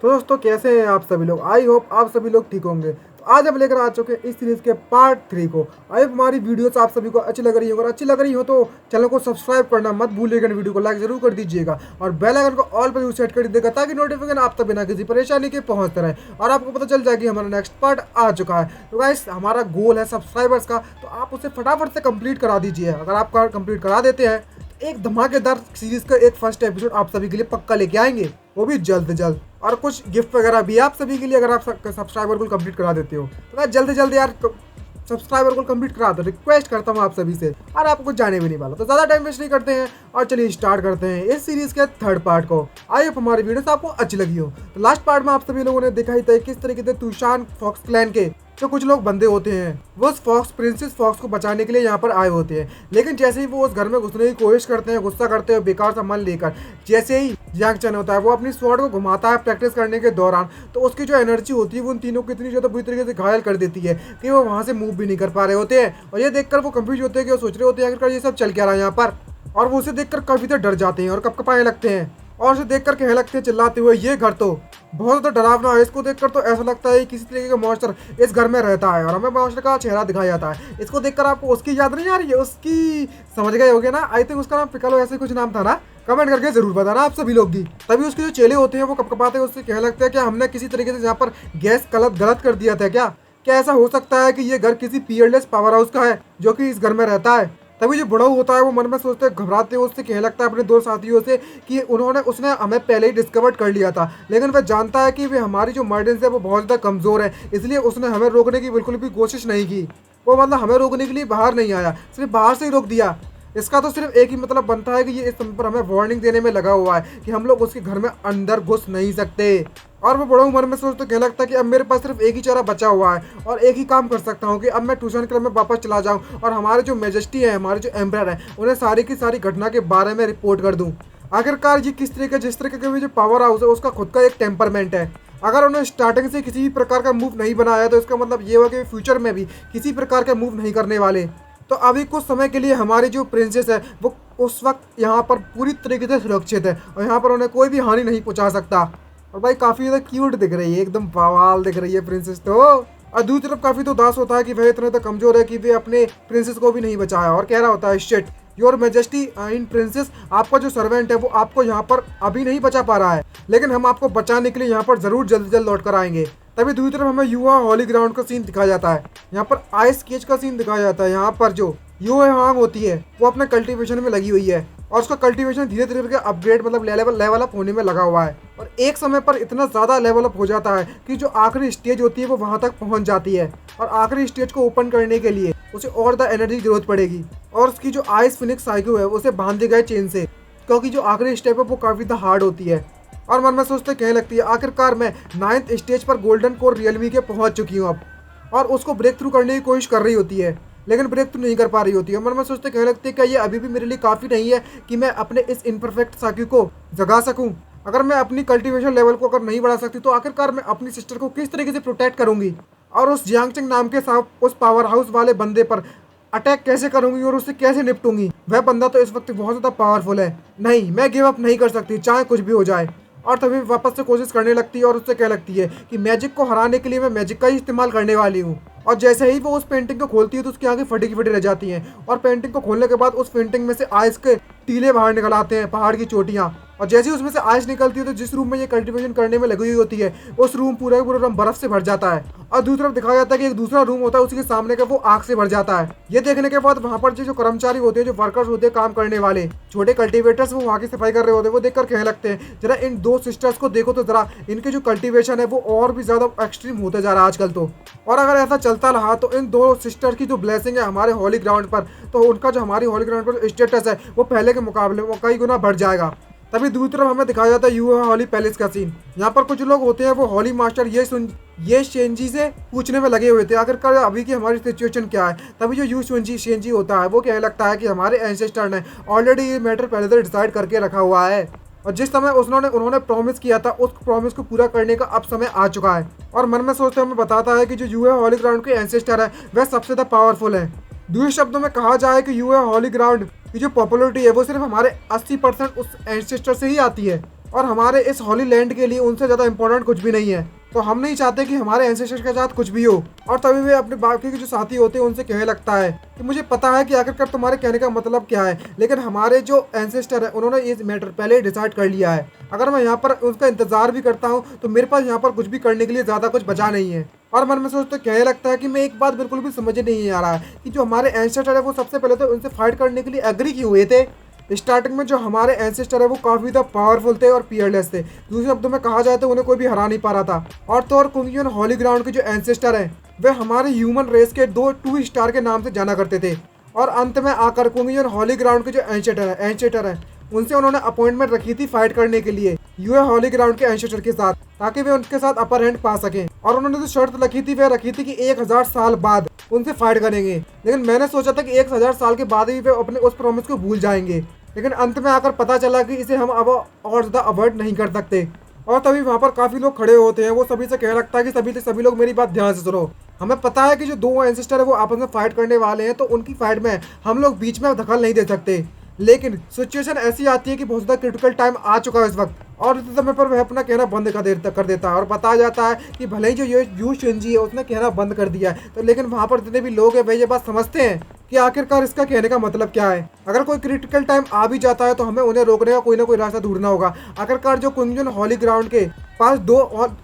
तो दोस्तों कैसे हैं आप सभी लोग। आई होप आप सभी लोग ठीक होंगे। तो आज हम लेकर आ चुके हैं इस सीरीज के पार्ट 3 को। आई होप हमारी वीडियोस आप सभी को अच्छी लग रही हो। अगर अच्छी लग रही हो तो चैनल को सब्सक्राइब करना मत भूलिएगा, वीडियो को लाइक जरूर कर दीजिएगा और बेल आइकन को ऑल पर सेट कर दीजिएगा ताकि नोटिफिकेशन आप तक बिना किसी परेशानी के पहुंचते रहे और आपको पता चल जाए कि हमारा नेक्स्ट पार्ट आ चुका है। तो गाइस हमारा गोल है सब्सक्राइबर्स का, तो आप उसे फटाफट से कंप्लीट करा दीजिए। अगर आप कंप्लीट करा देते हैं एक धमाकेदार सीरीज का एक फर्स्ट एपिसोड आप सभी के लिए पक्का लेके आएंगे, वो भी जल्द से जल्द, और कुछ गिफ्ट वगैरह भी आप सभी के लिए अगर आप सब्सक्राइबर को कंप्लीट करा देते हो। तो मैं जल्द से जल्द यार सब्सक्राइबर को कंप्लीट करा दो, रिक्वेस्ट करता हूँ आप सभी से, और आपको कुछ जाने भी नहीं वाला। तो ज़्यादा टाइम वेस्ट नहीं करते हैं और चलिए स्टार्ट करते हैं इस सीरीज के थर्ड पार्ट को। आई होप हमारी वीडियोस आपको अच्छी लगी हो। तो लास्ट पार्ट में आप सभी लोगों ने देखा ही था किस तरीके से तूशान फॉक्स क्लैन के जो कुछ लोग बंदे होते हैं वो उस फॉक्स प्रिंसेस फॉक्स को बचाने के लिए यहाँ पर आए होते हैं। लेकिन जैसे ही वो उस घर में घुसने की कोशिश करते हैं, गुस्सा करते हैं बेकार सा मन लेकर, जैसे ही यांग चैन होता है वो अपनी स्वॉर्ड को घुमाता है प्रैक्टिस करने के दौरान, तो उसकी जो एनर्जी होती है वो उन तीनों को इतनी ज़्यादा बुरी तरीके से घायल कर देती है कि वो वहाँ से मूव भी नहीं कर पा रहे होते हैं। और ये देखकर वो कंफ्यूज होते हैं कि वो सोच रहे होते हैं आखिरकार ये सब चल क्या रहा है यहाँ पर, और वो उसे देखकर काफी देर डर जाते हैं और कपकपाने लगते हैं और उसे देखकर कहने लगते हैं चिल्लाते हुए, ये घर तो बहुत ज़्यादा डरावना है। इसको देखकर तो ऐसा लगता है किसी तरीके का मॉन्स्टर इस घर में रहता है और हमें मॉन्स्टर का चेहरा दिखाया जाता है। इसको देखकर आपको उसकी याद नहीं आ रही है? उसकी समझ गए होगे ना, आई थिंक उसका नाम पिकालो ऐसे कुछ नाम था ना। कमेंट करके जरूर बताना आप सभी लोग भी। तभी उसके जो चेले होते हैं वो कपकपाते हैं, उससे कहने लगते हैं कि हमने किसी तरीके से यहाँ पर गैस गलत कर दिया था क्या ऐसा हो सकता है कि ये घर किसी पीयरलेस पावर हाउस का है जो कि इस घर में रहता है। तभी जो बड़ा होता है वो मन में सोचते घबराते हुए उससे कहने लगता है अपने दो साथियों से कि उसने हमें पहले ही डिस्कवर कर लिया था, लेकिन वह जानता है कि वे हमारी जो मर्डेंस है वो बहुत ज़्यादा कमज़ोर है, इसलिए उसने हमें रोकने की बिल्कुल भी कोशिश नहीं की। वो मतलब हमें रोकने के लिए बाहर नहीं आया, सिर्फ बाहर से ही रोक दिया। इसका तो सिर्फ एक ही मतलब बनता है कि ये इस समय पर हमें वार्निंग देने में लगा हुआ है कि हम लोग उसके घर में अंदर घुस नहीं सकते। और वो बड़ा उम्र में सोच तो कहने लगता है कि अब मेरे पास सिर्फ एक ही चारा बचा हुआ है और एक ही काम कर सकता हूँ कि अब मैं ट्यूशन क्लब में वापस चला जाऊँ और हमारे जो मेजेस्टी है, हमारे जो एम्पर है, उन्हें सारी की सारी घटना के बारे में रिपोर्ट कर दूँ। आखिरकार ये जिस तरीके का जो पावर हाउस है उसका खुद का एक टेम्परमेंट है। अगर उन्हें स्टार्टिंग से किसी भी प्रकार का मूव नहीं बनाया तो इसका मतलब ये हुआ कि फ्यूचर में भी किसी प्रकार का मूव नहीं करने वाले। तो अभी कुछ समय के लिए हमारी जो प्रिंसेस है वो उस वक्त यहाँ पर पूरी तरीके से सुरक्षित है और यहाँ पर उन्हें कोई भी हानि नहीं पहुँचा सकता। और भाई काफ़ी ज़्यादा क्यूट दिख रही है, एकदम बवाल दिख रही है प्रिंसेस तो। और दूसरी तरफ काफ़ी तो उदास होता है कि वह इतना तो कमज़ोर है कि वे अपने प्रिंसेस को भी नहीं बचाया और कह रहा होता है, shit your majesty in princess, आपका जो सर्वेंट है वो आपको यहाँ पर अभी नहीं बचा पा रहा है, लेकिन हम आपको बचाने के लिए यहाँ पर ज़रूर जल्द जल्द लौट कर आएंगे। तभी दूसरी तरफ हमें युवा हॉली ग्राउंड का सीन दिखाया जाता है, यहाँ पर आइस स्केच का सीन दिखाया जाता है। यहाँ पर जो युवा हांग होती है वो अपने कल्टीवेशन में लगी हुई है और उसका कल्टीवेशन धीरे धीरे करके अपग्रेड मतलब लेवल अप होने में लगा हुआ है और एक समय पर इतना ज़्यादा लेवल अप हो जाता है कि जो आखिरी स्टेज होती है वो वहाँ तक पहुँच जाती है और आखिरी स्टेज को ओपन करने के लिए उसे और ज़्यादा एनर्जी की जरूरत पड़ेगी और उसकी जो आइस फिनिक्स साइको है उसे बांधे गए चेन से, क्योंकि जो आखिरी स्टेप है वो काफ़ी ज़्यादा हार्ड होती है। और मन में सोचते कहने लगती है आखिरकार मैं 9th स्टेज पर गोल्डन कोर रियलमी के पहुँच चुकी हूँ अब, और उसको ब्रेक थ्रू करने की कोशिश कर रही होती है लेकिन ब्रेक तो नहीं कर पा रही होती है। मन में सोचते कहने लगती है कि ये अभी भी मेरे लिए काफ़ी नहीं है कि मैं अपने इस इनपरफेक्ट साकी को जगा सकूं। अगर मैं अपनी कल्टीवेशन लेवल को अगर नहीं बढ़ा सकती तो आखिरकार मैं अपनी सिस्टर को किस तरीके से प्रोटेक्ट करूंगी और उस जियांगचेंग नाम के साथ उस पावर हाउस वाले बंदे पर अटैक कैसे करूंगी और उससे कैसे निपटूंगी। वह बंदा तो इस वक्त बहुत ज़्यादा पावरफुल है, नहीं मैं गिव अप नहीं कर सकती चाहे कुछ भी हो जाए। और तभी वापस से कोशिश करने लगती है और उससे कह लगती है कि मैजिक को हराने के लिए मैं मैजिक का ही इस्तेमाल करने वाली हूँ। और जैसे ही वो उस पेंटिंग को खोलती है तो उसकी आंखें फटी की फटी रह जाती हैं और पेंटिंग को खोलने के बाद उस पेंटिंग में से आइस के टीले बाहर निकल आते हैं, पहाड़ की चोटियाँ। और जैसे ही उसमें से आइस निकलती है तो जिस रूम में ये कल्टीवेशन करने में लगी हुई होती है उस रूम पूरा पूरा बर्फ से भर जाता है और दूसरी तरफ दिखाया जाता है कि एक दूसरा रूम होता है उसी के सामने का वो आग से भर जाता है। ये देखने के बाद वहाँ पर जो कर्मचारी होते हैं, जो वर्कर्स होते हैं, काम करने वाले छोटे कल्टीवेटर्स, वो वहाँ की सफाई कर रहे होते हैं, वो देखकर कहने लगते हैं जरा इन दो सिस्टर्स को देखो तो जरा इनके जो कल्टीवेशन है वो और भी ज़्यादा एक्सट्रीम होता जा रहा है आजकल तो। और अगर ऐसा चलता रहा तो इन दो सिस्टर की जो ब्लेसिंग है हमारे हॉली ग्राउंड पर, तो उनका जो हमारी हॉली ग्राउंड पर स्टेटस है वो पहले के मुकाबले वो कई गुना बढ़ जाएगा। तभी दूसरी तरफ हमें दिखाया जाता है यूहा हॉली पैलेस का सीन। यहाँ पर कुछ लोग होते हैं वो हॉली मास्टर ये शेंजी से पूछने में लगे हुए थे आखिरकार अभी की हमारी सिचुएशन क्या है। तभी जो शेंजी होता है वो कहने लगता है कि हमारे एंसेस्टर ने ऑलरेडी ये मैटर पहले से डिसाइड करके रखा हुआ है और जिस समय उन्होंने प्रॉमिस किया था उस प्रॉमिस को पूरा करने का अब समय आ चुका है। और मन में सोचते हमें बताता है कि जो यूहा हॉली ग्राउंड के एंसेस्टर है वह सबसे ज़्यादा पावरफुल है। दूसरे शब्दों में कहा जाए कि यूहा हॉली ग्राउंड की जो पॉपुलरिटी है वो सिर्फ हमारे 80% उस एंसेस्टर से ही आती है और हमारे इस हॉली लैंड के लिए उनसे ज़्यादा इंपॉर्टेंट कुछ भी नहीं है। तो हम नहीं चाहते कि हमारे एंसेस्टर्स के साथ कुछ भी हो। और तभी वे अपने बाकी के जो साथी होते हैं उनसे कहने लगता है कि मुझे पता है कि आखिरकार तुम्हारे कहने का मतलब क्या है, लेकिन हमारे जो एंसेस्टर है उन्होंने ये मैटर पहले ही डिसाइड कर लिया है। अगर मैं यहाँ पर उसका इंतजार भी करता हूँ तो मेरे पास यहाँ पर कुछ भी करने के लिए ज़्यादा कुछ बचा नहीं है। और मन में सोचते कहने लगता है कि मैं एक बात बिल्कुल भी समझ नहीं आ रहा है कि जो हमारे एंसेस्टर है वो सबसे पहले तो उनसे फाइट करने के लिए एग्री क्यों हुए थे। स्टार्टिंग में जो हमारे एंसेस्टर है वो काफ़ी ज़्यादा पावरफुल थे और फियरलेस थे। दूसरे शब्दों में कहा जाए तो उन्हें कोई भी हरा नहीं पा रहा था। और तो और कुंगियन हॉली ग्राउंड के जो एंसेस्टर हैं वे हमारे ह्यूमन रेस के 2 स्टार के नाम से जाना करते थे। और अंत में आकर कुंगियन हॉली ग्राउंड के जो एंसेस्टर हैं उनसे उन्होंने अपॉइंटमेंट रखी थी फाइट करने के लिए यूए हॉली ग्राउंड के एंसेस्टर के साथ, ताकि वे उनके साथ अपर हैंड पा सकें। और उन्होंने जो शर्त रखी थी वह रखी थी कि 1000 साल बाद उनसे फाइट करेंगे। लेकिन मैंने सोचा था कि 1000 साल के बाद ही वे अपने उस प्रॉमिस को भूल जाएंगे, लेकिन अंत में आकर पता चला कि इसे हम अब और ज़्यादा अवॉइड नहीं कर सकते। और तभी वहाँ पर काफ़ी लोग खड़े होते हैं। वो सभी से कहने लगता है कि सभी लोग मेरी बात ध्यान से सुनो। हमें पता है कि जो 2 एंसेस्टर है वो आपस में फाइट करने वाले हैं, तो उनकी फाइट में हम लोग बीच में दखल नहीं दे सकते। लेकिन सिचुएशन ऐसी आती है कि बहुत ज़्यादा क्रिटिकल टाइम आ चुका है इस वक्त, और इस समय पर वह अपना कहना बंद कर देता है। और बताया जाता है कि भले ही जो यू शिनजी है उसने कहना बंद कर दिया है, तो लेकिन वहाँ पर जितने भी लोग हैं वे ये बात समझते हैं कि आखिरकार इसका कहने का मतलब क्या है। अगर कोई क्रिटिकल टाइम आ भी जाता है तो हमें उन्हें रोकने का कोई ना कोई रास्ता ढूंढना होगा। आखिरकार जो कुंगजुन हॉली ग्राउंड के पास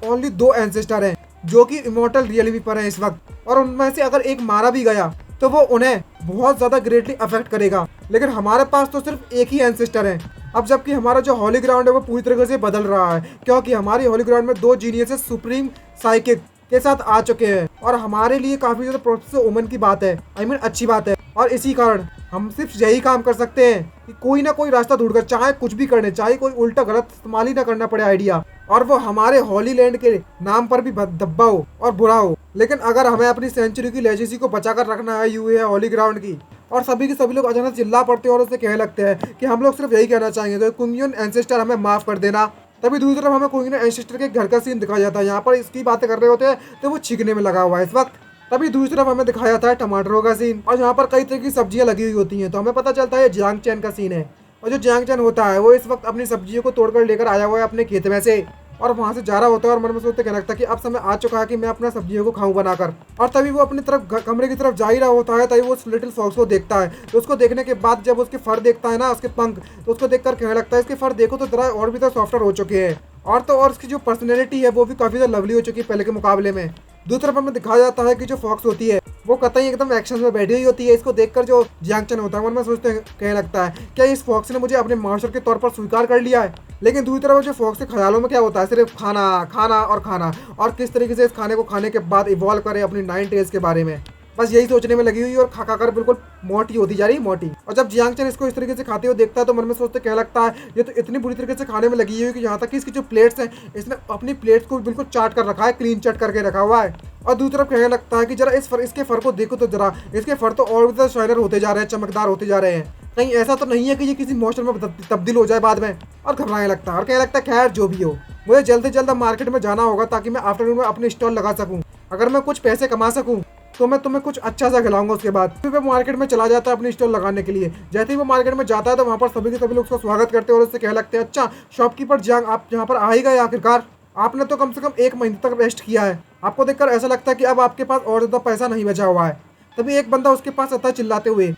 ओनली 2 एंसेस्टर हैं जो कि इमॉर्टल रियलिटी पर हैं इस वक्त, और उनमें से अगर एक मारा भी गया तो वो उन्हें बहुत ज़्यादा ग्रेटली अफेक्ट करेगा। लेकिन हमारे पास तो सिर्फ एक ही एंसेस्टर है अब, जबकि हमारा जो हॉली ग्राउंड है वो पूरी तरीके से बदल रहा है, क्योंकि हमारी हॉली ग्राउंड में 2 जीनियसेस सुप्रीम साइकिक के साथ आ चुके हैं। और हमारे लिए काफ़ी ज़्यादा प्रोसेस ओमन की बात है, अच्छी बात है। और इसी कारण हम सिर्फ यही काम कर सकते हैं कि कोई ना कोई रास्ता ढूंढकर, चाहे कुछ भी करने, चाहे कोई उल्टा गलत इस्तेमाल ही ना करना पड़े आइडिया, और वो हमारे हॉली लैंड के नाम पर भी धब्बा हो और बुरा हो। लेकिन अगर हमें अपनी सेंचुरी की लेजेसी को बचाकर रखना है यूए हॉली ग्राउंड की, और सभी के सभी लोग अचानक चिल्ला पड़ते हैं और उससे कहने लगते हैं कि हम लोग सिर्फ यही कहना चाहेंगे तो कुंगियन एंसेस्टर हमें माफ़ कर देना। तभी दूसरी तरफ हमें कुंगियन एंसेस्टर के घर का सीन दिखाया जाता है। यहाँ पर इसकी बातें कर रहे होते हैं तो वो छींकने में लगा हुआ है इस वक्त। तभी दूसरी तरफ हमें दिखाया जाता है टमाटरों का सीन, और यहाँ पर कई तरह की सब्जियां लगी हुई होती हैं। तो हमें पता चलता है जियांग चैन का सीन है, और जो जियांग चैन होता है वो इस वक्त अपनी सब्जियों को तोड़कर लेकर आया हुआ है अपने खेत में से, और वहाँ से जा रहा होता है। और मन में सोचते कहने लगता है कि अब समय आ चुका है कि मैं अपना सब्जियों को खाऊं बनाकर। और तभी वो अपनी तरफ कमरे की तरफ जा ही रहा होता है, तभी वो उस लिटिल फॉक्स को देखता है। तो उसको देखने के बाद जब उसके फर देखता है ना, उसके पंख, तो उसको देखकर कहने लगता है इसके फर देखो तो जरा और भी तो सॉफ्टर हो चुके हैं, और तो और उसकी जो पर्सनैलिटी है वो भी काफ़ी ज़्यादा लवली हो चुकी है पहले के मुकाबले में। दूसरी तरफ हमें दिखाया जाता है कि जो फॉक्स होती है वो कतई एकदम एक्शन में बैठी हुई होती है। इसको देखकर जो जियांग चैन होता है मन में सोचते कहने लगता है क्या इस फॉक्स ने मुझे अपने मास्टर के तौर पर स्वीकार कर लिया है। लेकिन दूसरी तरफ जो फॉक्स के ख्यालों में क्या होता है, सिर्फ खाना खाना और खाना, और किस तरीके से इस खाने को खाने के बाद इवॉल्व करे अपनी 9 टेल्स के बारे में, बस यही सोचने में लगी हुई और खा कर बिल्कुल मोटी होती जा रही है, मोटी। और जब जियांग चैन इसको इस तरीके से खाते हुए देखता है तो मन में सोचते कहने लगता है ये तो इतनी बुरी तरीके से खाने में लगी हुई है कि यहाँ तक कि इसकी जो प्लेट्स हैं इसने अपनी प्लेट्स को बिल्कुल चाट कर रखा है, क्लीन चट करके रखा हुआ है। और दूसरी तरफ कहने लगता है कि जरा इसके फर को देखो तो जरा, इसके फर तो और भी ज़्यादा शाइनर होते जा रहे हैं, चमकदार होते जा रहे हैं, कहीं ऐसा तो नहीं है कि ये किसी मॉन्स्टर में तब्दील हो जाए बाद में। और घबराने लगता है और कहने लगता है खैर जो भी हो, मुझे जल्द से जल्द मार्केट में जाना होगा ताकि मैं आफ्टरनून में अपने स्टॉल लगा सकूं। अगर मैं कुछ पैसे कमा सकूं तो मैं तुम्हें कुछ अच्छा सा खिलाऊंगा। उसके बाद फिर वो मार्केट में चला जाता है अपनी स्टॉल लगाने के लिए। जैसे ही वो मार्केट में जाता है तो वहाँ पर सभी के सभी लोग उसका स्वागत करते हैं और उससे कहने लगते हैं अच्छा शॉपकीपर जियांग, आप यहाँ पर आ ही गए आखिरकार। आपने तो कम से कम 1 महीने तक रेस्ट किया है। आपको देखकर ऐसा लगता है कि अब आपके पास और ज़्यादा पैसा नहीं बचा हुआ है। तभी एक बंदा उसके पास आता है चिल्लाते हुए,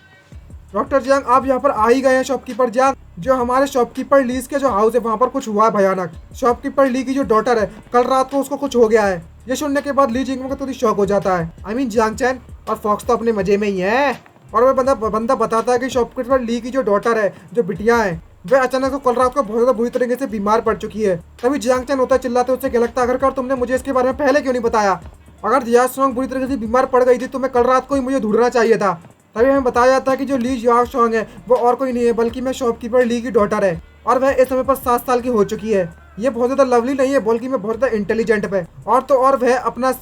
डॉक्टर जियांग आप यहाँ पर आ ही गए हैं। शॉपकीपर जियांग, जो हमारे शॉपकीपर लीज के जो हाउस है वहाँ पर कुछ हुआ है भयानक। शॉपकीपर ली की जो डॉटर है कल रात को उसको कुछ हो गया है। ये सुनने के बाद ली जिंग को थोड़ी शौक हो जाता है। आई मीन जियांग चैन, और फॉक्स तो अपने मजे में ही है। और वह बंदा बताता है कि शॉपकीपर ली की जो डॉटर है, जो बिटिया है, वह अचानक से कल रात को बहुत ज़्यादा बुरी तरीके से बीमार पड़ चुकी है। तभी जियांग चैन होता है चिल्लाते उससे क्या लगता है आखिरकार तुमने मुझे इसके बारे में पहले क्यों नहीं बताया। अगर जिया सोंग बुरी तरीके से बीमार पड़ गई थी तो मैं कल रात को ही मुझे ढूंढना चाहिए था। तभी हमें बताया जाता है कि जो ली जिया सोंग है वो और कोई नहीं है बल्कि मैं शॉपकीपर ली की डॉटर है, और वह इस समय पर 7 साल की हो चुकी है। ये बहुत ज़्यादा लवली नहीं है बल्कि मैं बहुत ज़्यादा इंटेलिजेंट है। और तो और वह अपना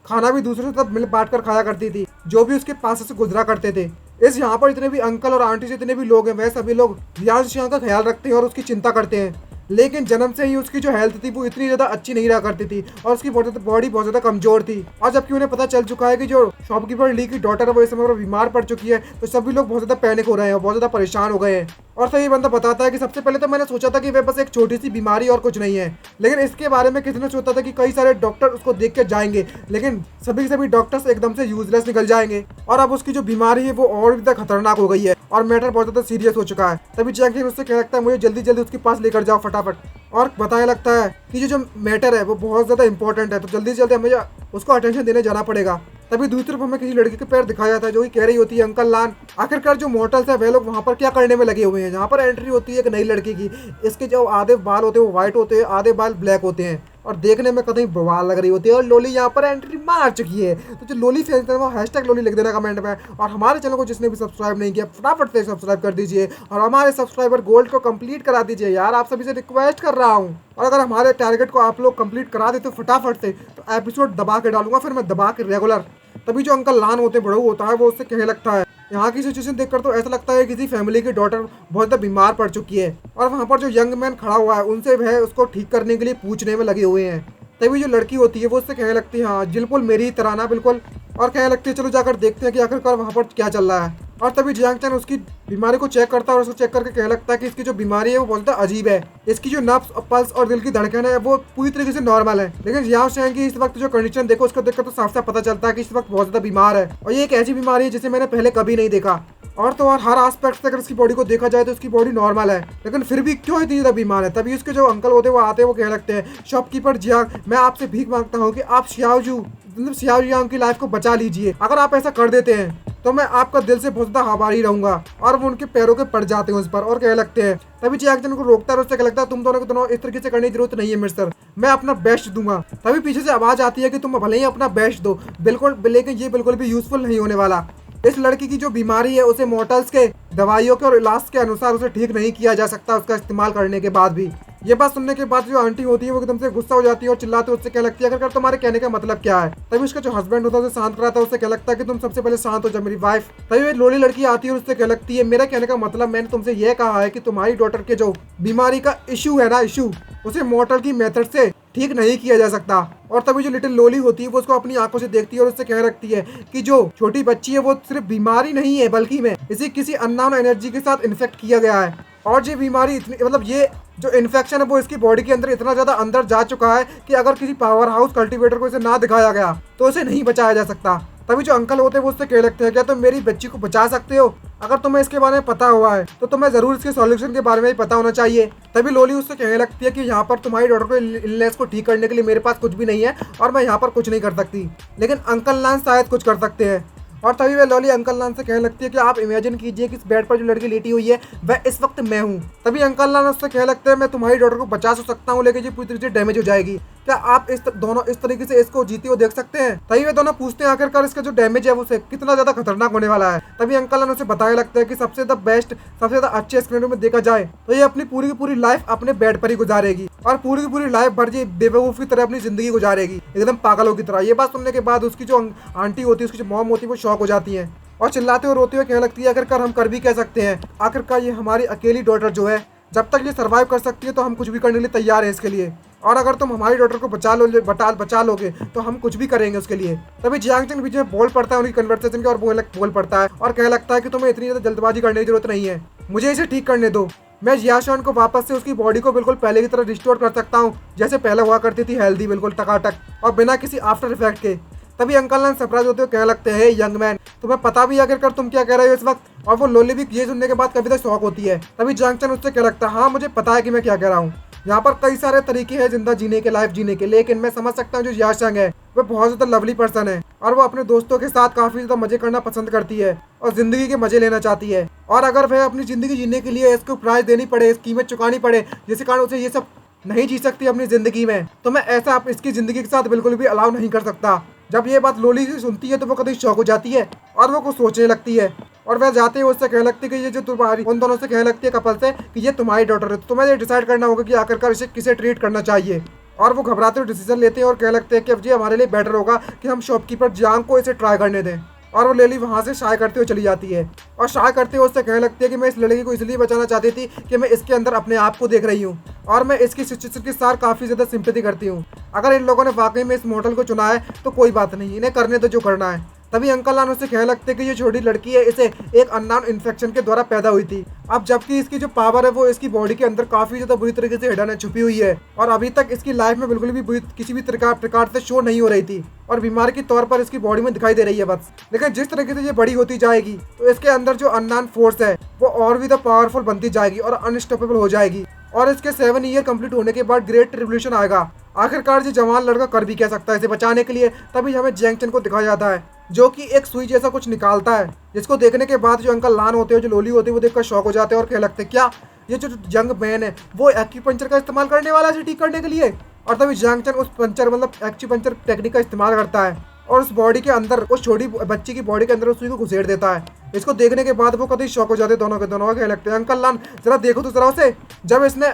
खाना भी दूसरों से मिल बांट कर खाया करती थी, जो भी उसके पास से गुजरा करते थे। इस यहाँ पर जितने भी अंकल और आंटी जितने भी लोग हैं वह सभी लोग जियांग का ख्याल रखते हैं और उसकी चिंता करते हैं। लेकिन जन्म से ही उसकी जो हेल्थ थी वो इतनी ज़्यादा अच्छी नहीं रहा करती थी और उसकी बॉडी बहुत ज़्यादा कमज़ोर थी। और जबकि उन्हें पता चल चुका है कि जो शॉपकीपर ली की डॉटर है वो इस समय पर बीमार पड़ चुकी है तो सभी लोग बहुत ज़्यादा पैनिक हो रहे हैं और बहुत ज़्यादा परेशान हो गए हैं। और सही बंदा बताता है कि सबसे पहले तो मैंने सोचा था कि वह बस एक छोटी सी बीमारी और कुछ नहीं है, लेकिन इसके बारे में किसने सोचा था कि कई सारे डॉक्टर उसको देख के जाएंगे, लेकिन सभी के सभी डॉक्टर्स एकदम से यूजलेस निकल जाएंगे और अब उसकी जो बीमारी है वो और भी ज्यादा खतरनाक हो गई है और मैटर बहुत ज्यादा सीरियस हो चुका है। तभी जैंग उससे कह लगता है मुझे जल्दी जल्दी उसके पास लेकर जाओ फटाफट, और बताने लगता है कि जो मैटर है वो बहुत ज्यादा इंपॉर्टेंट है, तो जल्दी से जल्दी मुझे उसको अटेंशन देने जाना पड़ेगा। तभी दूसरी तरफ हमें किसी लड़की के पैर दिखाया जाता है जो कि कह रही होती है अंकल लान। आखिरकार जो मॉर्टल्स है वे लोग वहाँ पर क्या करने में लगे हुए हैं। जहाँ पर एंट्री होती है एक नई लड़की की, इसके जो आधे बाल होते हैं वो व्हाइट होते हैं, आधे बाल ब्लैक होते हैं और देखने में कतई बवाल लग रही होती है, और लोली यहाँ पर एंट्री मार चुकी है। तो जो लोली फैंस है वो हैशटैग लोली लिख देना कमेंट में, और हमारे चैनल को जिसने भी सब्सक्राइब नहीं किया फटाफट से सब्सक्राइब कर दीजिए और हमारे सब्सक्राइबर गोल्ड को कंप्लीट करा दीजिए यार, आप सभी से रिक्वेस्ट कर रहा हूँ। और अगर हमारे टारगेट को आप लोग कंप्लीट करा देते फटाफट से तो एपिसोड दबा के डालूंगा, फिर मैं दबा के रेगुलर। तभी जो अंकल लान होते बड़ू होता है वो उससे कहने लगता है यहाँ की सिचुएशन देखकर तो ऐसा लगता है किसी फैमिली की डॉटर बहुत ज़्यादा बीमार पड़ चुकी है, और वहाँ पर जो यंग मैन खड़ा हुआ है उनसे वह उसको ठीक करने के लिए पूछने में लगे हुए हैं। तभी जो लड़की होती है वो उससे कहने लगती है हाँ बिल्कुल मेरी तरह ना बिल्कुल, और कहने लगती है चलो जाकर देखते हैं कि आखिरकार वहाँ पर क्या चल रहा है। और तभी जियांग चैन उसकी बीमारी को चेक करता है और उसको चेक करके कहने लगता है कि इसकी जो बीमारी है वो बहुत ज़्यादा अजीब है, इसकी जो नब्स पल्स और दिल की धड़कन है वो पूरी तरीके से नॉर्मल है, लेकिन जियांग चैन की इस वक्त जो कंडीशन देखो उसको देखकर तो साफ साफ पता चलता है कि इस वक्त बहुत ज़्यादा बीमार है, और ये एक ऐसी बीमारी है जिसे मैंने पहले कभी नहीं देखा। और तो और हर एस्पेक्ट से अगर इसकी बॉडी को देखा जाए तो इसकी बॉडी नॉर्मल है, लेकिन फिर भी क्यों इतनी ज़्यादा बीमार है। तभी उसके जो अंकल होते हैं वो आते हैं, वो कहने लगते हैं शॉपकीपर जियांग मैं आपसे भीख मांगता हूँ कि आप शियाओजू मतलब शियाओ जियांग की लाइफ को बचा लीजिए, अगर आप ऐसा कर देते हैं तो मैं आपका दिल से बहुत ज्यादा आभारी रहूंगा। और वो उनके पैरों के पड़ जाते हैं उस पर और कहने लगते हैं। तभी जियांग चैन को रोकता है और उससे लगता है तुम दोनों को दोनों इस तरीके से करने की जरूरत नहीं है मिस्टर, मैं अपना बेस्ट दूंगा। तभी पीछे से आवाज आती है कि तुम भले ही अपना बेस्ट दो बिल्कुल, लेकिन ये बिल्कुल भी यूजफुल नहीं होने वाला। इस लड़की की जो बीमारी है उसे मॉर्टल्स के दवाइयों के और इलाज के अनुसार उसे ठीक नहीं किया जा सकता उसका इस्तेमाल करने के बाद भी। ये बात सुनने के बाद जो आंटी होती है वो एकदम से गुस्सा हो जाती है और चिल्लाते उससे क्या लगती है अगर तुम्हारे कहने का मतलब क्या है। तभी उसका जो हस्बैंड होता है उसे शांत कराता है, उससे क्या लगता है कि तुम सबसे पहले शांत हो जाओ मेरी वाइफ। तभी वो लोली लड़की आती है और उससे क्या लगती है मेरा कहने का मतलब मैंने तुमसे यह कहा है कि तुम्हारी डॉटर के जो बीमारी का इशू है ना इशू उसे मॉर्टल की मेथड से ठीक नहीं किया जा सकता। और तभी जो लिटिल लोली होती है वो उसको अपनी आंखों से देखती है और उससे कह रखती है कि जो छोटी बच्ची है वो सिर्फ बीमारी नहीं है बल्कि में इसे किसी अननोन एनर्जी के साथ इन्फेक्ट किया गया है, और ये बीमारी इतनी मतलब ये जो इन्फेक्शन है वो इसकी बॉडी के अंदर इतना ज्यादा अंदर जा चुका है कि अगर किसी पावर हाउस कल्टीवेटर को इसे ना दिखाया गया तो इसे नहीं बचाया जा सकता। तभी जो अंकल होते हैं वो उससे कह लगते हैं क्या तुम मेरी बच्ची को बचा सकते हो, अगर तुम्हें इसके बारे में पता हुआ है तो तुम्हें जरूर इसके सॉल्यूशन के बारे में भी पता होना चाहिए। तभी लोली उससे कहने लगती है कि यहाँ पर तुम्हारी डॉटर को इलनेस को ठीक करने के लिए मेरे पास कुछ भी नहीं है और मैं यहाँ पर कुछ नहीं कर सकती, लेकिन अंकल लान शायद कुछ कर सकते हैं। और तभी वह लोली अंकल लान से कहने लगती है कि आप इमेजिन कीजिए कि इस बेड पर जो लड़की लेटी हुई है वह इस वक्त मैं हूँ। तभी अंकल लान उससे कहने लगते हैं मैं तुम्हारी डॉटर को बचा सकता हूँ लेकिन ये पूरी तरीके से डैमेज हो जाएगी, क्या आप दोनों इस तरीके से इसको जीती हुई देख सकते हैं। तभी वे दोनों पूछते हैं आखिरकार इसका जो डैमेज है वो कितना ज्यादा खतरनाक होने वाला है। तभी अंकल लान उसे बताने लगता है कि सबसे ज्यादा बेस्ट सबसे ज्यादा अच्छे स्क्रीन में देखा जाए तो ये अपनी पूरी की पूरी लाइफ अपने बेड पर ही गुजारेगी और पूरी की पूरी लाइफ भर ये बेवकूफ की तरह अपनी जिंदगी गुजारेगी एकदम पागलों की तरह। ये बात सुनने के बाद उसकी जो आंटी होती है उसकी जो मॉम होती है वो शॉक हो जाती है और चिल्लाते हुए रोते हुए कहने लगती है आखिरकार हम कर भी कह सकते हैं, आखिरकार ये हमारी अकेली डॉटर जो है जब तक ये सर्वाइव कर सकती है तो हम कुछ भी करने के लिए तैयार है इसके लिए, और अगर तुम हमारी डॉटर को बचा लोगे तो हम कुछ भी करेंगे उसके लिए। तभी जियांग चैन बीच में बोल पड़ता है उनकी कन्वर्सेशन के और बोल पड़ता है और कहने लगता है कि तुम्हें इतनी ज़्यादा जल्दबाजी करने की जरूरत नहीं है, मुझे इसे ठीक करने दो, मैं जियाशॉन को वापस से उसकी बॉडी को बिल्कुल पहले की तरह रिस्टोर कर सकता हूँ जैसे पहले हुआ करती थी, हेल्दी बिल्कुल टकाटक और बिना किसी आफ्टर इफेक्ट के। तभी अंकल लान सरप्राइज होते हुए कहने लगते हैं यंग मैन तुम्हें पता भी आखिरकार तुम क्या कह रहे हो इस वक्त, और वो लोली भी ये सुनने के बाद कभी तक शौक होती है। तभी जियांग चैन उससे क्या लगता है हाँ मुझे पता है कि मैं क्या कह रहा हूँ, यहाँ पर कई सारे तरीके हैं जिंदा जीने के लाइफ जीने के, लेकिन मैं समझ सकता हूँ जो याशंग है वह बहुत ज़्यादा लवली पर्सन है और वो अपने दोस्तों के साथ काफ़ी ज़्यादा मजे करना पसंद करती है और ज़िंदगी के मजे लेना चाहती है, और अगर वह अपनी ज़िंदगी जीने के लिए इसको प्राइस देनी पड़े, इस कीमत चुकानी पड़े जिसके कारण उसे ये सब नहीं जी सकती अपनी ज़िंदगी में, तो मैं ऐसा इसकी ज़िंदगी के साथ बिल्कुल भी अलाउ नहीं कर सकता। जब ये बात लोली से सुनती है तो वो कभी शौक हो जाती है और वो कुछ सोचने लगती है और वह जाते ही उससे कहने लगती है कि ये जो तुम्हारी उन दोनों से कहने लगती है कपल से कि ये तुम्हारी डॉटर है, तो तुम्हें ये डिसाइड करना होगा कि आखिरकार इसे किसे ट्रीट करना चाहिए। और वो घबराते हुए डिसीजन लेते हैं और कहने लगते हैं कि अब ये हमारे लिए बेटर होगा कि हम शॉपकीपर जियांग को इसे ट्राई करने दें। और वो लेली वहाँ से शाय करते हुए चली जाती है और शाय करते हुए उससे कहने लगती है कि मैं इस लड़की को इसलिए बचाना चाहती थी कि मैं इसके अंदर अपने आप को देख रही हूँ और मैं इसकी सिचुएशन के साथ काफ़ी ज़्यादा सिंपैथी करती हूँ। अगर इन लोगों ने वाकई में इस मॉडल को चुना है तो कोई बात नहीं, इन्हें करने दो जो करना है। तभी अंकल लान उससे कहने लगते कि ये छोटी लड़की है, इसे एक अननोन इन्फेक्शन के द्वारा पैदा हुई थी, अब जबकि इसकी जो पावर है वो इसकी बॉडी के अंदर काफी ज्यादा बुरी तरीके से हिडन है, छुपी हुई है और अभी तक इसकी लाइफ में बिल्कुल भी किसी भी प्रकार से शो नहीं हो रही थी और बीमारी के तौर पर इसकी बॉडी में दिखाई दे रही है बस। लेकिन जिस तरीके से ये बड़ी होती जाएगी तो इसके अंदर जो अननोन फोर्स है वो और भी पावरफुल बनती जाएगी और अनस्टॉपेबल हो जाएगी और इसके 7 ईयर कंप्लीट होने के बाद ग्रेट रिवोल्यूशन आएगा। आखिरकार जो जवान लड़का कर भी क्या सकता है इसे बचाने के लिए, तभी हमें जैंग चेन को दिखाया जाता है जो कि एक सुई जैसा कुछ निकालता है, जिसको देखने के बाद जो अंकल लान होते हैं, जो लोली होती है, वो देखकर शॉक हो जाते हैं और कहने लगते हैं क्या ये जो यंग मैन है वो एक्यूपंक्चर का इस्तेमाल करने वाला है ठीक करने के लिए। और तभी जैंग चेन उस पंचर मतलब एक्यूपंक्चर टेक्निक का इस्तेमाल करता है और उस बॉडी के अंदर, उस छोटी बच्ची की बॉडी के अंदर उस सुई को घुसेड़ देता है। इसको देखने के बाद वो कभी शॉक हो जाते हैं दोनों के दोनों, कहने लगते हैं अंकल लान जरा देखो तो जरा उसे। जब इसने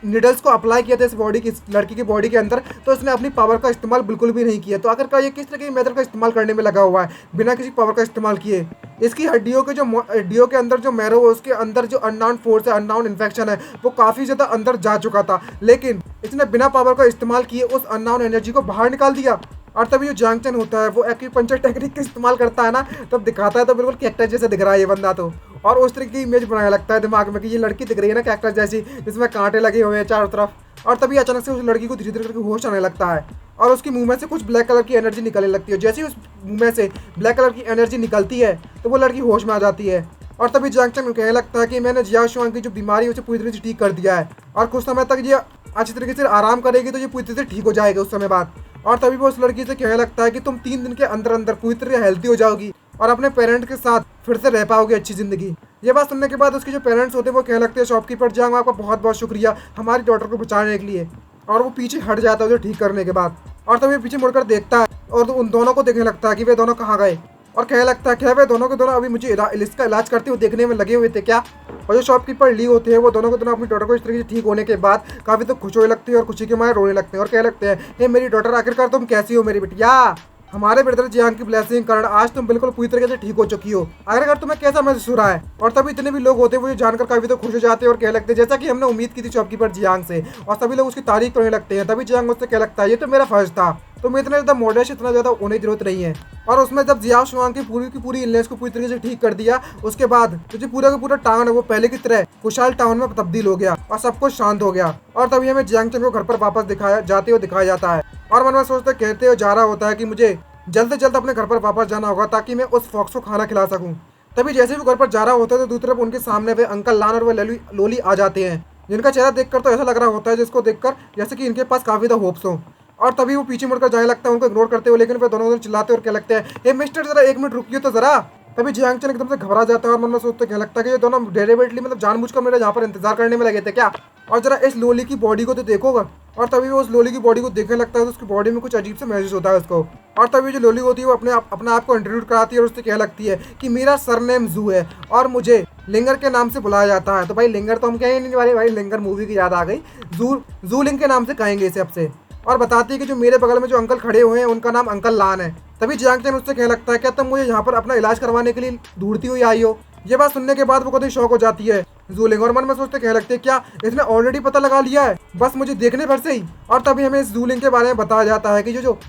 निडल्स को अप्लाई किया था इस बॉडी की, लड़की की बॉडी के अंदर, तो इसने अपनी पावर का इस्तेमाल बिल्कुल भी नहीं किया। तो आखिरकार ये किस तरह की मेथड का इस्तेमाल करने में लगा हुआ है बिना किसी पावर का इस्तेमाल किए। इसकी हड्डियों के अंदर जो मैरो है उसके अंदर जो अननोन फोर्स है, अननोन इन्फेक्शन है, वो काफी ज्यादा अंदर जा चुका था, लेकिन इसने बिना पावर का इस्तेमाल किए उस अननोन एनर्जी को बाहर निकाल दिया। और तभी जो जैंग चेन होता है वो एक्यूपंक्चर टेक्निक का इस्तेमाल करता है ना, तब दिखाता है तो बिल्कुल कैरेक्टर जैसे दिख रहा है ये बंदा तो, और उस तरीके की इमेज बनाया लगता है दिमाग में कि ये लड़की दिख रही है ना कैरेक्टर जैसी, जिसमें कांटे लगे हुए हैं चारों तरफ। और तभी अचानक से उस लड़की को धीरे धीरे करके होश आने लगता है और उसके मुंह में से कुछ ब्लैक कलर की एनर्जी निकलने लगती है। जैसे ही उस मुंह में से ब्लैक कलर की एनर्जी निकलती है तो वो लड़की होश में आ जाती है और तभी जैंग चेन कहने लगता है कि मैंने जिया शुआंग की जो बीमारी है उसे पूरी तरह से ठीक कर दिया है और कुछ समय तक ये अच्छी तरीके से आराम करेगी तो ये पूरी तरह से ठीक हो जाएगा उस समय बाद। और तभी वो उस लड़की से कहने लगता है कि तुम 3 दिन के अंदर अंदर पूरी तरह हेल्थी हो जाओगी और अपने पेरेंट्स के साथ फिर से रह पाओगे अच्छी जिंदगी। ये बात सुनने के बाद उसके जो पेरेंट्स होते हैं वो कहने लगते हैं शॉपकीपर जियांग आपका बहुत बहुत शुक्रिया हमारी डॉटर को बचाने के लिए, और वो पीछे हट जाता है उसे ठीक करने के बाद। और तभी पीछे मुड़कर देखता है और उन दोनों को देखने लगता है कि वे दोनों कहाँ गए और कहने लगता है क्या वे दोनों के दोनों अभी मुझे इसका इलाज करते हुए देखने में लगे हुए थे क्या। और जो शॉपकीपर ली होते हैं वो दोनों के दोनों अपनी डॉटर को इस तरीके से ठीक होने के बाद काफी तो खुश होने लगती है और खुशी के मारे रोने लगते हैं और कहने लगते हैं हे मेरी डॉटर आखिरकार तुम कैसी हो मेरी बिटिया, हमारे ब्रदर जियांग की ब्लेसिंग कारण आज तुम बिल्कुल पूरी तरीके से ठीक हो चुकी हो, आखिरकार तुम्हें कैसा महसूस हो रहा है। और तभी इतने भी लोग होते हैं वो ये जानकर काफी तो खुश हो जाते हैं और कहने लगते हैं जैसा कि हमने उम्मीद की थी शॉपकीपर जियांग से, और सभी लोग उसकी तारीफ करने लगते हैं। तभी जियांग उससे कहने लगता है ये तो मेरा फर्ज था, तुम्हें इतना ज्यादा मॉडर्न इतना ज्यादा होने की जरूरत नहीं है। और उसमें जब जिया शुआंग की पूरी इलनेस को पूरी तरीके से ठीक कर दिया उसके बाद जो पूरा का पूरा टाउन है वो पहले की तरह खुशहाल टाउन में तब्दील हो गया और सब कुछ शांत हो गया। और तभी हमें जियांग चेन को घर पर वापस दिखाया जाता है और मन में सोचते कहते हुए जा रहा होता है कि मुझे जल्द से जल्द अपने घर पर वापस जाना होगा ताकि मैं उस फॉक्स को खाना खिला सकूं। तभी जैसे भी घर पर जा रहा होता है तो दूसरी तरफ उनके सामने वे अंकल लान और वे लोली आ जाते हैं, जिनका चेहरा देखकर तो ऐसा लग रहा होता है जिसको देखकर जैसे कि इनके पास काफी द होप्स हो। और तभी वो पीछे मुड़कर जाने लगता है उनको इग्नोर करते हुए, लेकिन वे दोनों चिल्लाते और क्या लगते हैं हे मिस्टर जरा 1 मिनट रुकिए तो जरा। तभी जियांग चेन एकदम से घबरा जाता है और मन में सोचते क्या लगता है कि ये दोनों डेलिबरेटली मतलब जानबूझकर मेरे यहाँ पर इंतजार करने में लगे थे क्या, और जरा इस लोली की बॉडी को तो देखोगा। और तभी वो उस लोली की बॉडी को देखने लगता है तो उसकी बॉडी में कुछ अजीब से महसूस होता है उसको। और तभी जो लोली होती है वो अपना आप को इंट्रोड्यूस कराती है और उससे कहने लगती है कि मेरा सरनेम जू है और मुझे लिंगर के नाम से बुलाया जाता है। तो भाई लिंगर तो हम कहें नहीं वाले, भाई लिंगर मूवी की याद आ गई, जू लिंग के नाम से कहेंगे इसे अब से। और बताती है कि जो मेरे बगल में जो अंकल खड़े हुए हैं उनका नाम अंकल लान है। तभी जियांग चेन उससे कहने लगता है क्या तुम मुझे यहाँ पर अपना इलाज करवाने के लिए ढूंढती हुई आई हो। ये बात सुनने के बाद वो कभी शौक हो जाती है जूलिंग और मन में सोचते कहने लगते क्या इसने ऑलरेडी पता लगा लिया है बस मुझे देखने भर से ही। और तभी हमें इस जूलिंग के बारे में बताया जाता है कि जो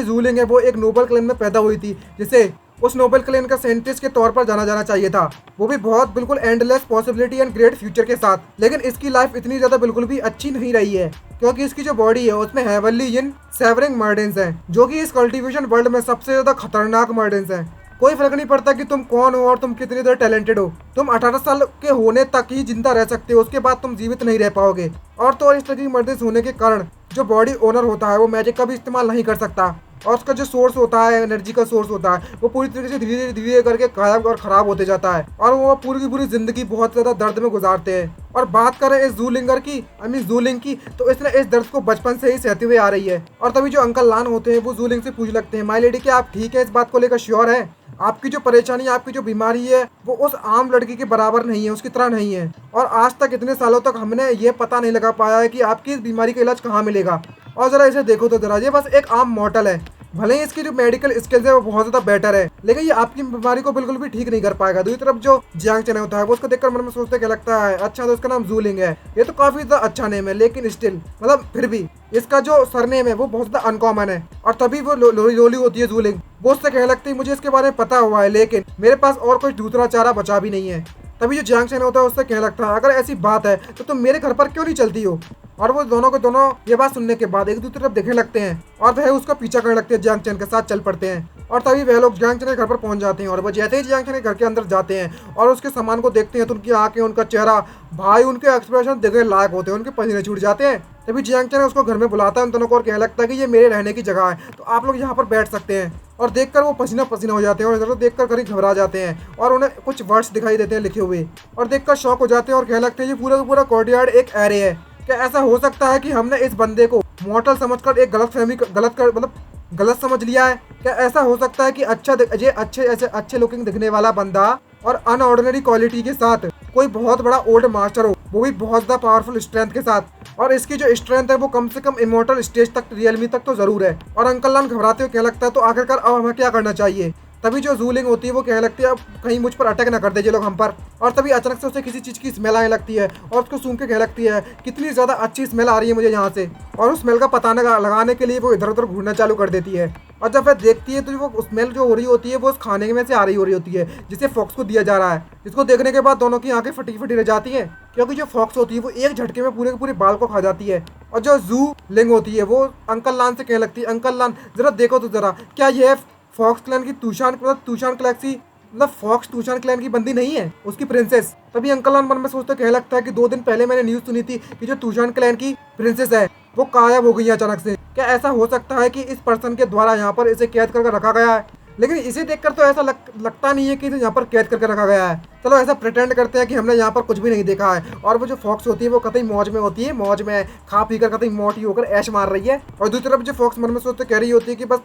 जूलिंग है वो एक नोबल क्लैन में पैदा हुई थी, जिसे उस नोबेल क्लैन का साइंटिस्ट के तौर पर जाना जाना चाहिए था, वो भी बहुत बिल्कुल endless possibility and great future के साथ। लेकिन इसकी लाइफ इतनी ज्यादा बिल्कुल भी अच्छी नहीं रही है क्योंकि इसकी जो बॉडी है उसमें हेवनली इन सेवरिंग मर्डेंस हैं, जो कि इस कल्टीवेशन वर्ल्ड में सबसे ज्यादा खतरनाक मर्डेंस हैं। कोई फर्क नहीं पड़ता कि तुम कौन हो और तुम कितनी देर टैलेंटेड हो, तुम 18 साल के होने तक ही जिंदा रह सकते हो, उसके बाद तुम जीवित नहीं रह पाओगे। और तो और इस तरह की मर्डेंस होने के कारण जो बॉडी ओनर होता है वो मैजिक का भी इस्तेमाल नहीं कर सकता और उसका जो सोर्स होता है, एनर्जी का सोर्स होता है, वो पूरी तरीके से धीरे धीरे करके गायब और खराब होते जाता है और वो पूरी की पूरी जिंदगी बहुत ज्यादा दर्द में गुजारते हैं। और बात करें इस जूलिंगर की, जूलिंग की, तो इसने इस दर्द को बचपन से ही सहते हुए आ रही है। और तभी जो अंकल लान होते हैं वो जूलिंग से पूछ लगते हैं माय लेडी क्या आप ठीक है, इस बात को लेकर श्योर है, आपकी जो परेशानी, आपकी जो बीमारी है वो उस आम लड़की के बराबर नहीं है, उसकी तरह नहीं है। और आज तक इतने सालों तक हमने ये पता नहीं लगा पाया है कि आपकी इस बीमारी का इलाज कहाँ मिलेगा। और जरा इसे देखो तो जरा, ये बस एक आम मॉर्टल है, भले ही इसकी जो मेडिकल स्किल्स है वो बहुत ज्यादा बेटर है, लेकिन ये आपकी बीमारी को बिल्कुल भी ठीक नहीं कर पाएगा। दूसरी तरफ जो जियांग चेन होता है वो उसको देखकर मन में सोचते क्या लगता है अच्छा तो इसका नाम जूलिंग है, ये तो काफी ज्यादा अच्छा नेम है, लेकिन स्टिल मतलब फिर भी इसका जो सरनेम है वो बहुत ज्यादा अनकॉमन है। और तभी वो लोली होती है जूलिंग, वो उससे कहने लगती है मुझे इसके बारे में पता हुआ है लेकिन मेरे पास और कोई दूसरा चारा बचा भी नहीं है। तभी जो जियांग चैन होता है उससे कहने लगता है, अगर ऐसी बात है तो तुम मेरे घर पर क्यों नहीं चलती हो। और वो दोनों के दोनों ये बात सुनने के बाद एक दूसरी तरफ देखने लगते हैं और वह उसका पीछा करने लगते हैं, जियांग चैन के साथ चल पड़ते हैं। और तभी वह लोग जियांग चैन के घर पर पहुंच जाते हैं और वो जैसे ही जियांग चैन के घर के अंदर जाते हैं और उसके सामान को देखते हैं तो उनकी आंखें, उनका चेहरा, भाई उनके एक्सप्रेशन देखने लायक होते हैं, उनके पसीने छूट जाते हैं। तभी जियांग चैन उसको घर में बुलाता है उन दोनों को और कहने लगता है कि ये मेरे रहने की जगह है, तो आप लोग यहाँ पर बैठ सकते हैं। और देखकर वो पसीना पसीना हो जाते हैं और इधर देखकर करीब घबरा जाते हैं और उन्हें कुछ वर्ड्स दिखाई देते हैं लिखे हुए और देखकर शॉक हो जाते हैं और कहने लगते हैं ये पूरा का पूरा कोर्टयार्ड एक एरे है। क्या ऐसा हो सकता है कि हमने इस बंदे को मॉर्टल समझकर एक गलत समझ लिया है? क्या ऐसा हो सकता है कि अच्छे लुकिंग दिखने वाला बंदा और अनऑर्डिनरी क्वालिटी के साथ कोई बहुत बड़ा ओल्ड मास्टर हो, वो भी बहुत ज़्यादा पावरफुल स्ट्रेंथ के साथ, और इसकी जो स्ट्रेंथ है वो कम से कम इमोर्टल स्टेज तक, रियलमी तक तो जरूर है। और अंकल लान घबराते हुए कहने लगता है तो आखिरकार अब हमें क्या करना चाहिए। तभी जो जूलिंग होती है वो कहने लगती है अब कहीं मुझ पर अटैक ना कर दे ये लोग हम पर। और तभी अचानक से उसे किसी चीज़ की स्मेल आने लगती है और उसको सूंघ के कहने लगती है कितनी ज़्यादा अच्छी स्मेल आ रही है मुझे यहाँ से। और उस स्मेल का पता लगाने के लिए वो इधर उधर घूरना चालू कर देती है। और जब वह देखती है तो वो स्मेल जो हो रही होती है वो उस खाने में से आ रही होती है जिसे फॉक्स को दिया जा रहा है, जिसको देखने के बाद दोनों की आंखें फटी फटी रह जाती हैं, क्योंकि जो फॉक्स होती है वो एक झटके में पूरे के पूरे बाल को खा जाती है। और जो जू लिंग होती है वो अंकल लान से कहने लगती है, अंकल लान जरा देखो तो जरा, क्या यह फॉक्स क्लैन की तूशान गैलेक्सी फॉक्स तूशान क्लैन की बंदी नहीं है, उसकी प्रिंसेस। तभी अंकल लान मन में सोचते कहने लगता है कि 2 दिन पहले मैंने न्यूज़ सुनी थी कि जो तूशान क्लैन की प्रिंसेस है वो गायब हो गई है अचानक से। क्या ऐसा हो सकता है कि इस पर्सन के द्वारा यहाँ पर इसे कैद करके रखा गया है? लेकिन इसे देखकर तो ऐसा लगता नहीं है कि इसे यहाँ पर कैद करके रखा गया है। चलो ऐसा प्रिटेंड करते हैं कि हमने यहाँ पर कुछ भी नहीं देखा है। और वो जो फॉक्स होती है वो कतई मौज में होती है, मौज में खा पी कर कतई मोटी होकर ऐश मार रही है। और दूसरी तरफ जो फॉक्स मन में सोचते कह रही होती है कि बस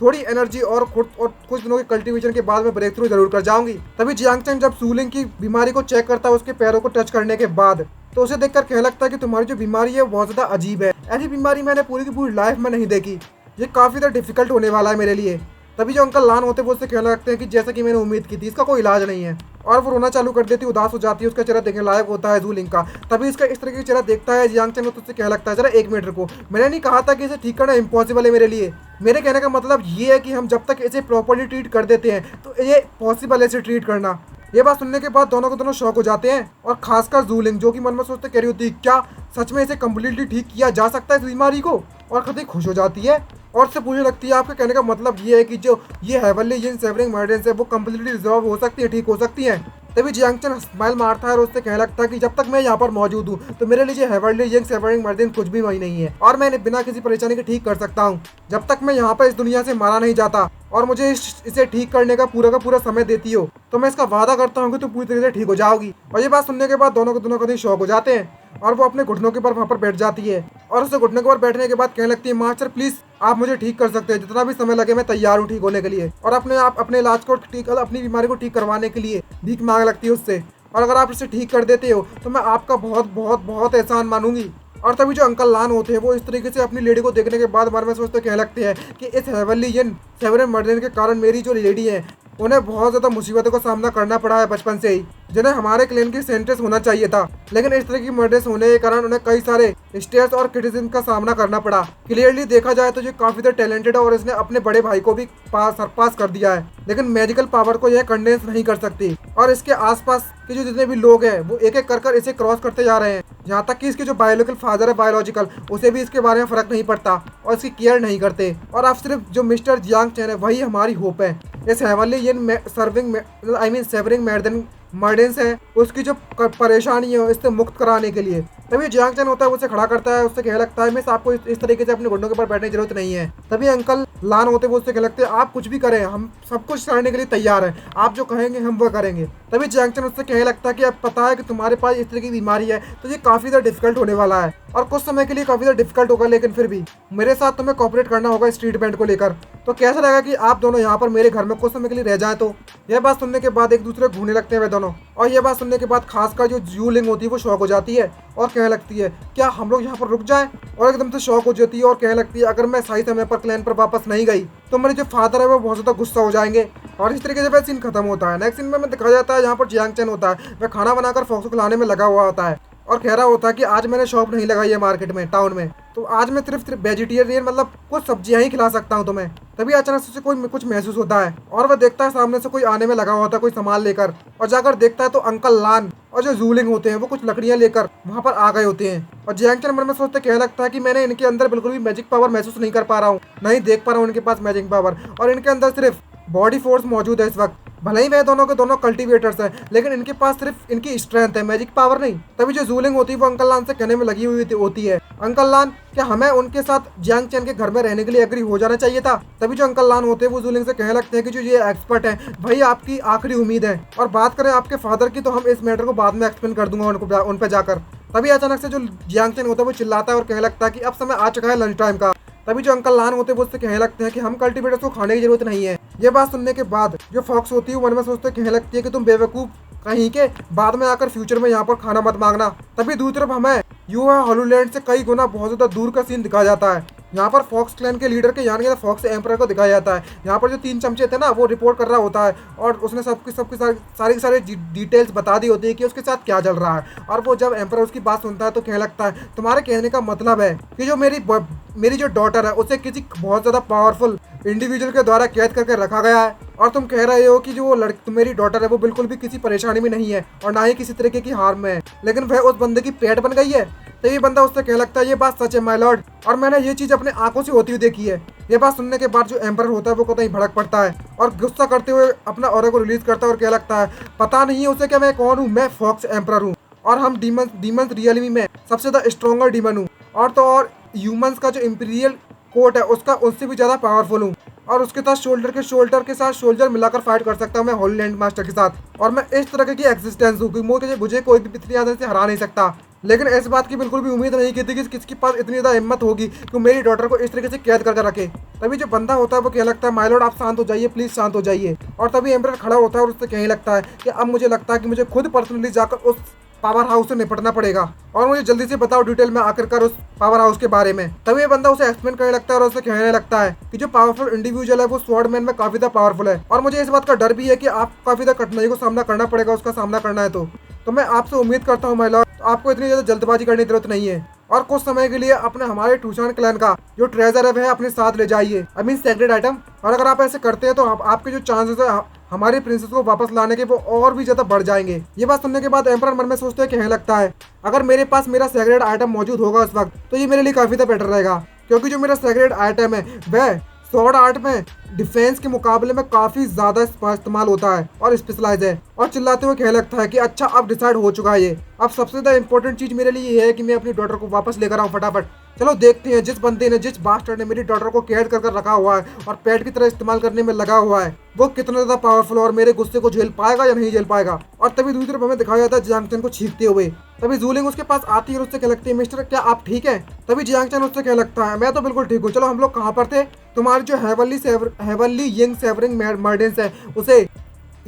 थोड़ी एनर्जी और कुछ दिनों के कल्टीवेशन के बाद मैं ब्रेक थ्रू जरूर कर जाऊंगी। तभी जियांग चैन जब सूलिंग की बीमारी को चेक करता है उसके पैरों को टच करने के बाद, तो उसे देखकर कहने लगता है कि तुम्हारी जो बीमारी है वो बहुत ज़्यादा अजीब है, ऐसी बीमारी मैंने पूरी की पूरी लाइफ में नहीं देखी, ये काफ़ी ज़्यादा डिफिकल्ट होने वाला है मेरे लिए। तभी जो अंकल लान होते हैं वो उससे कहने लगते हैं कि जैसा कि मैंने उम्मीद की थी इसका कोई इलाज नहीं है। और वो रोना चालू कर देती है, उदास हो जाती है, उसका चेहरा देखने लायक होता है जूलिंग का। तभी इसका इस तरह का चेहरा देखता है जियांग चैन, तो उससे कहने लगता है जरा 1 मिनट रुको, मैंने नहीं कहा था कि इसे ठीक करना इम्पॉसिबल है मेरे लिए। मेरे कहने का मतलब ये है कि हम जब तक इसे प्रॉपरली ट्रीट कर देते हैं तो ये पॉसिबल है इसे ट्रीट करना। ये बात सुनने के बाद दोनों के दोनों शॉक हो जाते हैं और खासकर जूलिंग जो कि मन में सोचते कह रही होती है क्या सच में इसे कम्प्लीटली ठीक किया जा सकता है इस बीमारी को, और कतई खुश हो जाती है और से पूछने लगती है आपके कहने का मतलब ये है कि जो ये हेवनली जिन सेवरिंग मर्डर्स है वो कम्प्लीटली रिजॉल्व हो सकती है, ठीक हो सकती है। तभी जियांग चैन स्माइल मारता है और उससे कहने लगता है कि जब तक मैं यहाँ पर मौजूद हूँ तो मेरे लिए हेवनली जिन सेवरिंग मर्डर्स कुछ भी वही नहीं है और मैं बिना किसी परेशानी के ठीक कर सकता हूँ जब तक मैं यहाँ पर इस दुनिया से मारा नहीं जाता और मुझे इसे ठीक करने का पूरा समय देती हो तो मैं इसका वादा करता हूँ कि तुम पूरी तरीके से ठीक हो जाओगी। और ये बात सुनने के बाद दोनों के दोनों कहीं शौक हो जाते हैं और वो अपने घुटनों के ऊपर वहाँ पर बैठ जाती है और उसे घुटनों के ऊपर बैठने के बाद कहने लगती है मास्टर प्लीज आप मुझे ठीक कर सकते हैं, जितना भी समय लगे मैं तैयार हूँ ठीक होने के लिए। और अपने इलाज को ठीक, अपनी बीमारी को ठीक करवाने के लिए भीख मांगने लगती है उससे, और अगर आप इसे ठीक कर देते हो तो मैं आपका बहुत बहुत बहुत एहसान मानूंगी। और तभी जो अंकल लान होते हैं वो इस तरीके से अपनी लेडी को देखने के बाद बार में सोचते कहने लगते हैं कि इस हेवनली जिन सेवरन मर्डर के कारण मेरी जो लेडी है उन्हें बहुत ज़्यादा मुसीबतों का सामना करना पड़ा है बचपन से ही, जिन्हें हमारे क्लेन की सेंटेंस होना चाहिए था, लेकिन इस तरह की मर्डर्स होने के कारण उन्हें कई सारे स्टेयर्स और क्रिटिसिज्म का सामना करना पड़ा। क्लियरली देखा जाए तो ये काफ़ी ज़्यादा टैलेंटेड है और इसने अपने बड़े भाई को भी सरपास कर दिया है, लेकिन मैजिकल पावर को यह कंडेंस नहीं कर सकती और इसके आसपास के जो जितने भी लोग हैं वो एक एक कर इसे क्रॉस करते जा रहे हैं, यहाँ तक कि इसके जो बायोलॉजिकल फादर है बायोलॉजिकल उसे भी इसके बारे में फर्क नहीं पड़ता और इसकी केयर नहीं करते। और अब सिर्फ जो मिस्टर जियांग चैन है वही हमारी होप है इस हेवनली जिन सेवरिंग मर्डर्स है उसकी जो परेशानी है इससे मुक्त कराने के लिए। तभी जियांग चैन होता है उसे खड़ा करता है, उससे कहने लगता है मिस आपको इस तरीके से अपने घुटनों के ऊपर बैठने की जरूरत नहीं है। तभी अंकल लान होते वो उससे कहने लगते हैं आप कुछ भी करें हम सब कुछ करने के लिए तैयार हैं, आप जो कहेंगे हम वो करेंगे। तभी जियांग चैन उससे कहने लगता है कि अब पता है कि तुम्हारे पास इस तरह की बीमारी है तो ये काफ़ी ज़्यादा डिफिकल्ट होने वाला है और कुछ समय के लिए काफ़ी ज़्यादा डिफिकल्ट होगा, लेकिन फिर भी मेरे साथ तुम्हें कोऑपरेट करना होगा इस ट्रीटमेंट को लेकर। तो कैसा रहेगा कि आप दोनों यहाँ पर मेरे घर में कुछ समय के लिए रह जाएं। तो यह बात सुनने के बाद एक दूसरे घूमने लगते हैं वे दोनों, और यह बात सुनने के बाद खासकर जो जूलिंग होती है वो शौक हो जाती है और कहने लगती है क्या हम लोग यहाँ पर रुक जाएं, और एकदम से शौक हो जाती है और कहने लगती है अगर मैं सही समय पर क्लैन पर वापस नहीं गई तो मेरे जो फादर है वो बहुत ज़्यादा गुस्सा हो जाएंगे। और इस तरीके से वह सीन खत्म होता है। नेक्स्ट सीन में दिखाया जाता है जहाँ पर जियांग चैन होता है वह खाना बनाकर फॉक्स को खिलाने में लगा हुआ होता है और कह रहा होता है कि आज मैंने शॉप नहीं लगाई है मार्केट में, टाउन में, तो आज मैं सिर्फ सिर्फ वेजिटेरियन मतलब कुछ सब्जियां ही खिला सकता हूँ तुम्हें। तभी अचानक से उसे कोई कुछ महसूस होता है और वह देखता है सामने से कोई आने में लगा होता है, कोई सामान लेकर, और जाकर देखता है तो अंकल लान और जो जूलिंग होते हैं वो कुछ लकड़ियां लेकर वहां पर आ गए होते हैं। और जियांग चैन मन में सोचते कहने लगता है कि मैंने इनके अंदर बिल्कुल भी मैजिक पावर महसूस नहीं कर पा रहा हूँ, नहीं देख पा रहा हूँ इनके पास मैजिक पावर, और इनके अंदर सिर्फ बॉडी फोर्स मौजूद है इस वक्त। भले ही वे दोनों के दोनों कल्टीवेटर्स हैं, लेकिन इनके पास सिर्फ इनकी स्ट्रेंथ है, मैजिक पावर नहीं। तभी जो जूलिंग होती है वो अंकल लान से कहने में लगी हुई होती है, अंकल लान क्या हमें उनके साथ जियांग चैन के घर में रहने के लिए एग्री हो जाना चाहिए था। तभी जो अंकल लान होते हैं वो जूलिंग से कहने लगते हैं कि जो ये एक्सपर्ट है भाई आपकी आखिरी उम्मीद है, और बात करें आपके फादर की तो हम इस मैटर को बाद में एक्सप्लेन कर दूंगा उनको उन पे जाकर। तभी अचानक से जो जियांग चैन होता है वो चिल्लाता है और कहने लगता है कि अब समय आ चुका है लंच टाइम का। तभी जो अंकल लान होते हैं वो उससे कहने लगते हैं कि हम कल्टीवेटर्स को खाने की जरूरत नहीं है। ये बात सुनने के बाद जो फॉक्स होती है वो मन में सोचते कहने लगती है कि तुम बेवकूफ कहीं के, बाद में आकर फ्यूचर में यहाँ पर खाना मत मांगना। तभी दूसरी तरफ हमें यूएस हॉलीलैंड से कई गुना बहुत ज्यादा दूर का सीन दिखाया जाता है। यहाँ पर फॉक्स क्लैन के लीडर के यानी कि फॉक्स एम्परर को दिखाया जाता है। यहाँ पर जो 3 चमचे थे ना वो रिपोर्ट कर रहा होता है और उसने सबकी सारी डिटेल्स बता दी होती है कि उसके साथ क्या चल रहा है। और वो जब एम्परर उसकी बात सुनता है तो कहने लगता है तुम्हारे कहने का मतलब है कि जो मेरी जो डॉटर है उसे किसी बहुत ज़्यादा पावरफुल इंडिविजुअल के द्वारा कैद करके रखा गया है, और तुम कह रहे हो कि जो वो मेरी डॉटर है वो बिल्कुल भी किसी परेशानी में नहीं है और ना ही किसी तरीके की हार में है, लेकिन वह उस बंदे की पेट बन गई है। तो ये बंदा उससे कहने लगता है ये बात सच है माय लॉर्ड, और मैंने ये चीज़ अपने आंखों से होती हुई देखी है। ये बात सुनने के बाद जो एम्परर होता है वो कतई भड़क पड़ता है और गुस्सा करते हुए अपना ऑरा को रिलीज करता है और कहने लगता है पता नहीं है उसे क्या मैं कौन हूँ, मैं फॉक्स एम्परर हूँ और हम डीमंस रियलमी में सबसे ज़्यादा स्ट्रॉन्गर डीमन हूँ, और ह्यूमंस का जो इंपीरियल कोर्ट है उसका उससे भी ज़्यादा पावरफुल हूँ, और उसके साथ शोल्डर के साथ शोल्डर मिलाकर फाइट कर सकता हूँ मैं हॉलीलैंड मास्टर के साथ, और मैं इस तरह की एक्सिस्टेंस हूँ कि मुझे कोई भी इतनी आदत से हरा नहीं सकता। लेकिन इस बात की बिल्कुल भी उम्मीद नहीं की थी कि किसके पास इतनी ज़्यादा हिम्मत होगी कि मेरी डॉटर को इस तरीके से कैद करके रखे। तभी जो बंदा होता है वो कहने लगता है माय लॉर्ड आप शांत हो जाइए, प्लीज़ शांत हो जाइए। और तभी एम्परर खड़ा होता है और उससे कहने लगता है कि अब मुझे लगता है कि मुझे खुद पर्सनली जाकर उस पावर हाउस से निपटना पड़ेगा और मुझे जल्दी से बताओ डिटेल में आखिरकार उस पावर हाउस के बारे में। तभी ये बंदा उसे एक्सप्लेन करने लगता है और उसे कहने लगता है कि जो पावरफुल इंडिविजुअल है वो स्वॉर्डमैन में काफी ज्यादा पावरफुल है, और मुझे इस बात का डर भी है कि आपको काफी ज्यादा कठिनाई को सामना करना पड़ेगा, उसका सामना करना है तो मैं आपसे उम्मीद करता हूँ माय लॉर्ड आपको इतनी ज्यादा जल्दबाजी करने की जरूरत नहीं है, और कुछ समय के लिए अपने हमारे टूशान क्लैन का जो ट्रेजर है वह अपने साथ ले जाइए, आई मीन सेक्रेट आइटम। और अगर आप ऐसे करते हैं तो आपके जो चांसेस है हमारे प्रिंसेस को वापस लाने के वो और भी ज्यादा बढ़ जाएंगे। ये बात सुनने के बाद एम्परर मन में सोचते हैं कहने लगता है अगर मेरे पास मेरा सेक्रेट आइटम मौजूद होगा उस वक्त तो ये मेरे लिए काफी ज्यादा बेटर रहेगा, क्योंकि जो मेरा सेक्रेट आइटम है वह स्वॉर्ड आर्ट में डिफेंस के मुकाबले में काफी ज्यादा इस्तेमाल होता है और स्पेशलाइज है। और चिल्लाते हुए कहने लगता है कि अच्छा अब डिसाइड हो चुका है ये, अब सबसे ज्यादा इंपॉर्टेंट चीज मेरे लिए ये है कि मैं अपनी डॉटर को वापस लेकर आऊँ फटाफट। चलो देखते हैं जिस बंदे ने जिस बास्टर्ड ने मेरी डॉटर को कैद कर रखा हुआ है और पेट की तरह इस्तेमाल करने में लगा हुआ है वो कितना ज्यादा पावरफुल और मेरे गुस्से को झेल पाएगा या नहीं झेल पाएगा। और तभी दूसरी तरफ हमें दिखाया जाता है जियांग चैन को छींकते हुए। तभी जूलिंग उसके पास आती है और उससे कहने लगती है मिस्टर क्या आप ठीक है। तभी जियांग चैन उससे कहने लगता है मैं तो बिल्कुल ठीक हूँ, चलो हम लोग कहाँ पर थे, तुम्हारी जो हेवनली यंग सेवरिंग मर्डेंस है उसे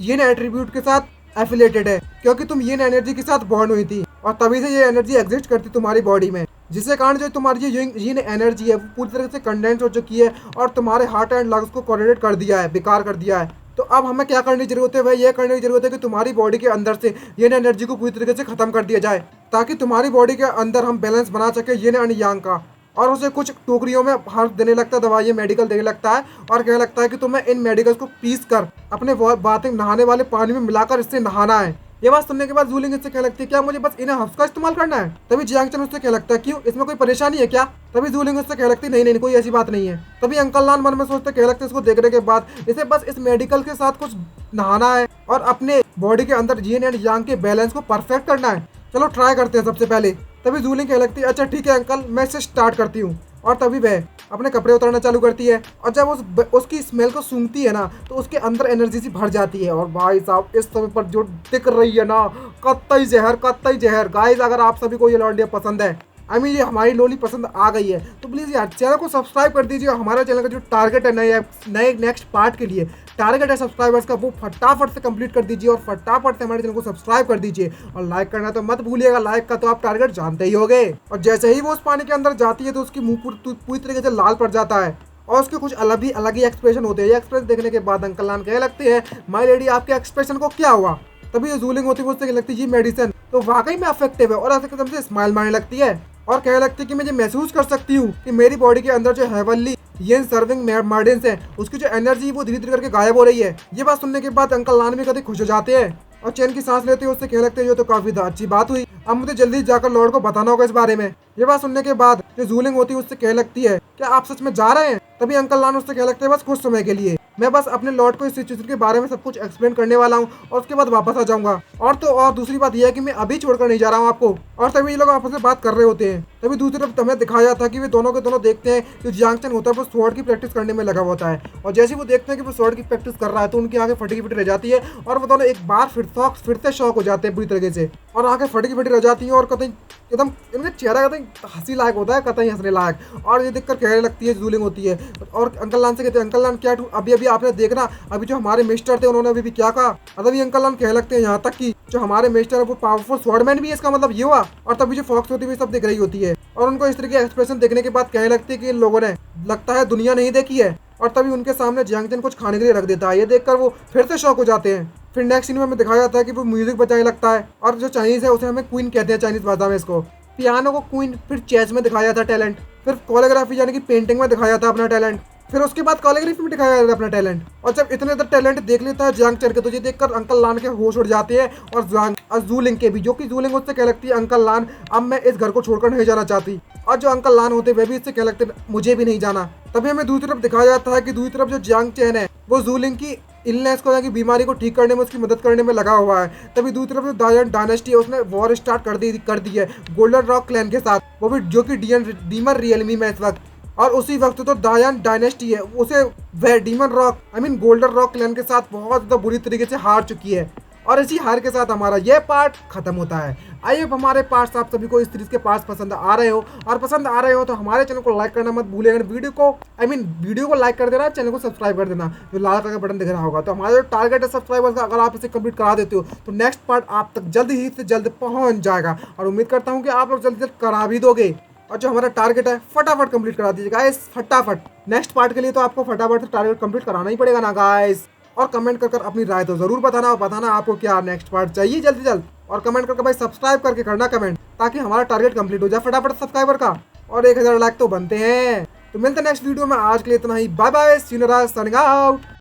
यिन एट्रीब्यूट के साथ एफिलेटेड है, क्योंकि तुम यिन एनर्जी के साथ बॉर्न हुई थी और तभी से ये एनर्जी एग्जिस्ट करती तुम्हारी बॉडी में, जिसके कारण जो तुम्हारी जो यिन एनर्जी है वो पूरी तरह से कंडेंस हो चुकी है और तुम्हारे हार्ट एंड लंग्स को कोऑर्डिनेट कर दिया है, बेकार कर दिया है। तो अब हमें क्या करने की जरूरत है, वह यह करने की जरूरत है कि तुम्हारी बॉडी के अंदर से यिन एनर्जी को पूरी तरीके से खत्म कर दिया जाए, ताकि तुम्हारी बॉडी के अंदर हम बैलेंस बना सके यिन एंड यांग का। और उसे कुछ टोकरियों में हाथ देने लगता है, दवाइयाँ मेडिकल देने लगता है और कहने लगता है कि तुम्हें इन मेडिकल्स को पीस कर अपने बातें नहाने वाले पानी में मिलाकर इससे नहाना है। ये बात सुनने के बाद जूलिंग इससे कहने लगती है क्या मुझे बस इन्हें हफ्स का इस्तेमाल करना है। तभी जियांग चैन उससे कहने लगता है क्यों, इसमें कोई परेशानी है क्या। तभी जूलिंग उससे कहने लगती है नहीं कोई ऐसी बात नहीं है। तभी अंकल लान मन में सोचते कहने लगते इसको देखने के बाद इसे बस इस मेडिकल के साथ कुछ नहाना है और अपने बॉडी के अंदर यिन एंड यांग के बैलेंस को परफेक्ट करना है, चलो ट्राई करते हैं सबसे पहले। तभी जूलिंग कहने लगती है अच्छा ठीक है अंकल मैं इसे स्टार्ट करती हूँ, और तभी वह अपने कपड़े उतारना चालू करती है और जब उसकी स्मेल को सूंघती है ना तो उसके अंदर एनर्जी सी भर जाती है। और भाई साहब इस समय पर जो दिख रही है ना कत्तई जहर। गाइस अगर आप सभी को ये लॉन्डिया पसंद है, आई मीन ये हमारी लोली पसंद आ गई है तो प्लीज़ यार चैनल को सब्सक्राइब कर दीजिए। हमारा चैनल का जो टारगेट है नए नेक्स्ट पार्ट के लिए टारगेट है सब्सक्राइबर्स का, वो फटाफट से कंप्लीट कर दीजिए और फटाफट से हमारे चैनल को सब्सक्राइब कर दीजिए और लाइक करना तो मत भूलिएगा, लाइक का तो आप टारगेट जानते ही होंगे। और जैसे ही वो उस पानी के अंदर जाती है तो उसकी मुंह पूरी तरीके से लाल पड़ जाता है और उसके कुछ अलग ही एक्सप्रेशन होते हैं। ये एक्सप्रेशन देखने के बाद अंकल लान कहने लगते हैं माय लेडी आपके एक्सप्रेशन को क्या हुआ। तभी जो जूलिंग होती है वो उससे लगती है ये मेडिसिन तो वाकई में अफेक्टिव है और ऐसे कसम से स्माइल मारने लगती है और कहने लगती है कि मुझे महसूस कर सकती हूँ कि मेरी बॉडी के अंदर जो हेवनली ये सर्विंग मर्डियंस है उसकी जो एनर्जी वो धीरे धीरे करके गायब हो रही है। ये बात सुनने के बाद अंकल लान भी कभी खुश हो जाते हैं और चैन की सांस लेते हैं। उससे कहने लगते हैं ये तो काफी अच्छी बात हुई, अब मुझे जल्दी जाकर लॉर्ड को बताना होगा इस बारे में। ये बात सुनने के बाद जो जूलिंग होती है उससे कहने लगती है क्या आप सच में जा रहे हैं। तभी अंकल लान उससे कहने लगते हैं बस कुछ समय के लिए, मैं बस अपने लॉर्ड को इस सिचुएशन के बारे में सब कुछ एक्सप्लेन करने वाला हूँ और उसके बाद वापस आ जाऊंगा। और तो और दूसरी बात यह है कि मैं अभी छोड़कर नहीं जा रहा हूँ आपको। और तभी ये लोग आपस में बात कर रहे होते हैं। तभी दूसरी तरफ हमें दिखाया था कि वे दोनों के दोनों देखते हैं जो जियांग चेन होता है वो स्वॉर्ड की प्रैक्टिस करने में लगा होता है और जैसे वो देखते हैं कि वो स्वॉर्ड की प्रैक्टिस कर रहा है तो उनकी आंखें फटी फटी रह जाती है और वो दोनों एक बार फिर से शॉक हो जाते हैं पूरी तरीके से और आंखें फटी फटी रह जाती हैं और कतई एकदम इनका चेहरा कतई हंसी लायक होता है, कतई हंसने लायक। और ये देखकर कहने लगती है जूलिंग होती है और अंकल लान से कहते हैं अंकल लान क्या अभी अभी आपने देखना अभी जो हमारे मिस्टर थे उन्होंने अभी भी क्या कहा। तभी अंकल लान कहने लगते हैं यहाँ तक कि जो हमारे मिस्टर है वो पावरफुल स्वॉर्डमैन भी है, इसका मतलब ये हुआ। और तभी जो फॉक्स होती है सब दिख रही होती है और उनको इस तरह के एक्सप्रेशन देखने के बाद कहने लगती है कि इन लोगों ने लगता है दुनिया नहीं देखी है। और तभी उनके सामने जियांग चेन कुछ खाने के लिए रख देता है। ये देखकर वो फिर से शॉक हो जाते हैं। फिर नेक्स्ट सीन में हमें दिखाया जाता है कि वो म्यूजिक बजाने लगता है और जो चाइनीज है उसे हमें क्वीन कहते हैं चाइनीज भाषा में इसको। पियानो को क्वीन, फिर चेस में दिखाया था टैलेंट, फिर कोरियोग्राफी यानी कि पेंटिंग में दिखाया था अपना टैलेंट, फिर उसके बाद कोरियोग्राफी में दिखाया जाता है अपना टैलेंट। और जब इतने इधर टैलेंट देख लेता है जियांग चेन के तो ये देखकर अंकल लान के होश उड़ जाते हैं और जूलिंग के भी, जो कि जूलिंग उससे कह लगती है अंकल लान अब मैं इस घर को छोड़कर नहीं जाना चाहती। और जो अंकल लान होते वे भी इससे कह लगते हैं मुझे भी नहीं जाना। तभी हमें दूसरी तरफ दिखाया जाता है कि दूसरी तरफ जो जियांग चेन है वो जूलिंग की इलनेस को यानी बीमारी को ठीक करने में उसकी मदद करने में लगा हुआ है। तभी दूसरी तरफ जो दायन डायनेस्टी है उसने वॉर स्टार्ट कर दी है गोल्डन रॉक क्लैन के साथ, वो भी जो कि डीमन रियलमी में इस वक्त। और उसी वक्त तो दायन डायनेस्टी है उसे वह demon rock golden rock clan के साथ बहुत ज़्यादा बुरी तरीके से हार चुकी है। और इसी हार के साथ हमारा ये पार्ट खत्म होता है। आई होप हमारे पार्ट्स आप सभी को इस सीरीज के पार्ट्स पसंद आ रहे हो और पसंद आ रहे हो तो हमारे चैनल को लाइक करना मत भूलिएगा। वीडियो को लाइक कर देना, चैनल को सब्सक्राइब कर देना, जो लाल कलर का बटन दिख रहा होगा। तो हमारा जो टारगेट है सब्सक्राइबर्स का, अगर आप इसे कंप्लीट करा देते हो तो नेक्स्ट पार्ट आप तक जल्द ही से जल्द पहुंच जाएगा और उम्मीद करता हूँ कि आप लोग जल्द करा भी दोगे। और जो हमारा टारगेट है फटाफट कंप्लीट करा दीजिए गाइस, फटाफट। नेक्स्ट पार्ट के लिए तो आपको फटाफट टारगेट कंप्लीट कराना ही पड़ेगा ना गाइस। और कमेंट कर अपनी राय तो जरूर बताना और बताना आपको क्या नेक्स्ट पार्ट चाहिए जल्दी जल्द। और कमेंट करके भाई सब्सक्राइब करके करना कमेंट ताकि हमारा टारगेट कंप्लीट हो जाए फटाफट सब्सक्राइबर का। और 1000 लाइक तो बनते हैं। तो मिलते हैं नेक्स्ट वीडियो में, आज के लिए इतना ही। Bye bye, see you, signing out.